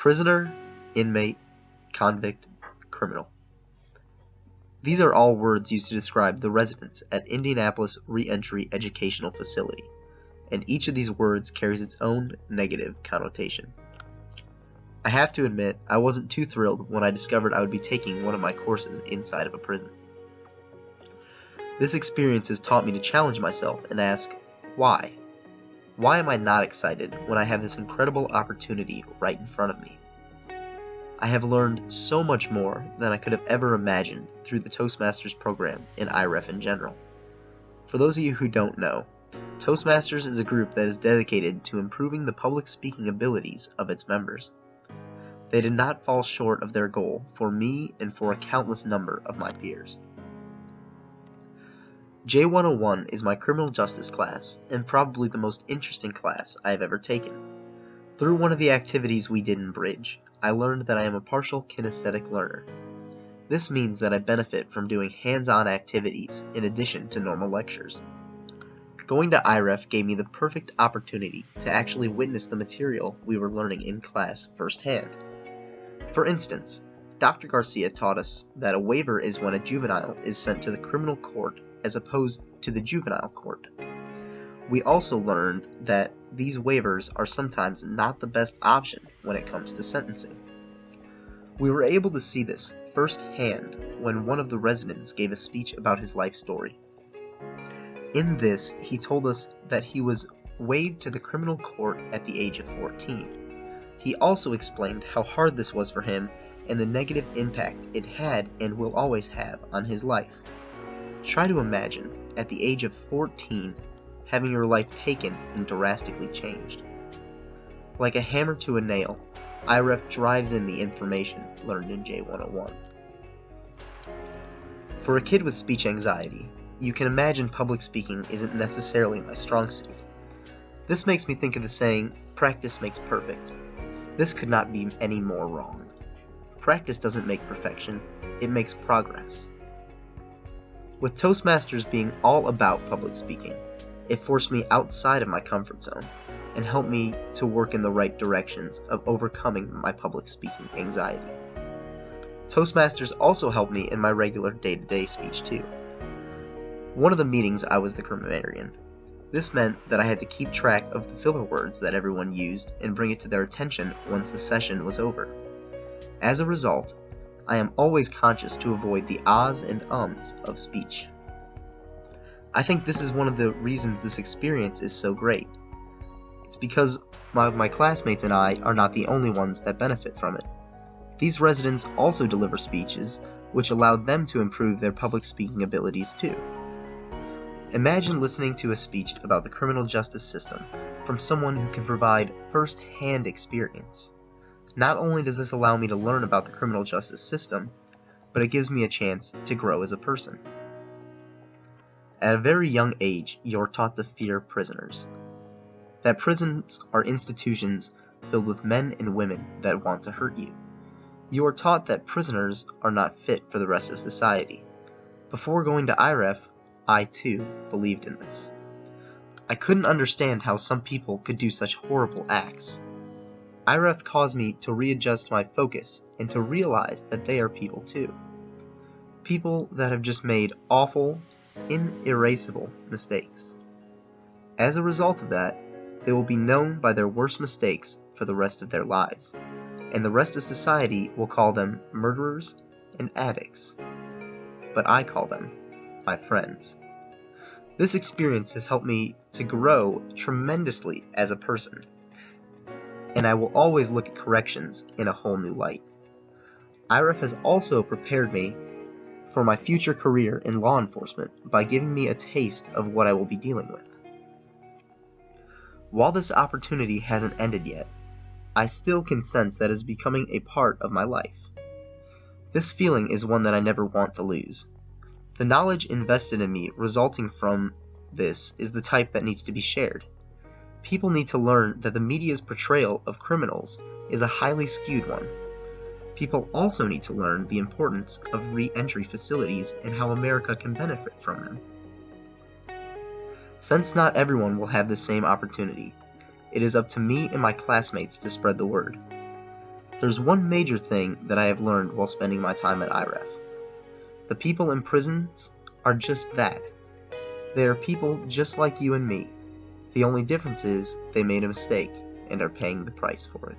Prisoner, inmate, convict, criminal. These are all words used to describe the residents at Indianapolis Reentry Educational Facility, and each of these words carries its own negative connotation. I have to admit, I wasn't too thrilled when I discovered I would be taking one of my courses inside of a prison. This experience has taught me to challenge myself and ask, why? Why am I not excited when I have this incredible opportunity right in front of me? I have learned so much more than I could have ever imagined through the Toastmasters program and IREF in general. For those of you who don't know, Toastmasters is a group that is dedicated to improving the public speaking abilities of its members. They did not fall short of their goal for me and for a countless number of my peers. J101 is my criminal justice class and probably the most interesting class I have ever taken. Through one of the activities we did in Bridge, I learned that I am a partial kinesthetic learner. This means that I benefit from doing hands-on activities in addition to normal lectures. Going to IREF gave me the perfect opportunity to actually witness the material we were learning in class firsthand. For instance, Dr. Garcia taught us that a waiver is when a juvenile is sent to the criminal court as opposed to the juvenile court. We also learned that these waivers are sometimes not the best option when it comes to sentencing. We were able to see this firsthand when one of the residents gave a speech about his life story. In this, he told us that he was waived to the criminal court at the age of 14. He also explained how hard this was for him and the negative impact it had and will always have on his life. Try to imagine, at the age of 14, having your life taken and drastically changed. Like a hammer to a nail, IREF drives in the information learned in J101. For a kid with speech anxiety, you can imagine public speaking isn't necessarily my strong suit. This makes me think of the saying, practice makes perfect. This could not be any more wrong. Practice doesn't make perfection, it makes progress. With Toastmasters being all about public speaking, it forced me outside of my comfort zone and helped me to work in the right directions of overcoming my public speaking anxiety. Toastmasters also helped me in my regular day-to-day speech too. One of the meetings I was the grammarian. This meant that I had to keep track of the filler words that everyone used and bring it to their attention once the session was over. As a result, I am always conscious to avoid the ahs and ums of speech. I think this is one of the reasons this experience is so great. It's because my classmates and I are not the only ones that benefit from it. These residents also deliver speeches, which allowed them to improve their public speaking abilities too. Imagine listening to a speech about the criminal justice system from someone who can provide first-hand experience. Not only does this allow me to learn about the criminal justice system, but it gives me a chance to grow as a person. At a very young age, you're taught to fear prisoners. That prisons are institutions filled with men and women that want to hurt you. You are taught that prisoners are not fit for the rest of society. Before going to IREF, I too believed in this. I couldn't understand how some people could do such horrible acts. IREF caused me to readjust my focus and to realize that they are people too. People that have just made awful, inerasable mistakes. As a result of that, they will be known by their worst mistakes for the rest of their lives, and the rest of society will call them murderers and addicts. But I call them my friends. This experience has helped me to grow tremendously as a person, and I will always look at corrections in a whole new light. IREF has also prepared me for my future career in law enforcement by giving me a taste of what I will be dealing with. While this opportunity hasn't ended yet, I still can sense that it is becoming a part of my life. This feeling is one that I never want to lose. The knowledge invested in me resulting from this is the type that needs to be shared. People need to learn that the media's portrayal of criminals is a highly skewed one. People also need to learn the importance of re-entry facilities and how America can benefit from them. Since not everyone will have the same opportunity, it is up to me and my classmates to spread the word. There's one major thing that I have learned while spending my time at IREF. The people in prisons are just that. They are people just like you and me. The only difference is they made a mistake and are paying the price for it.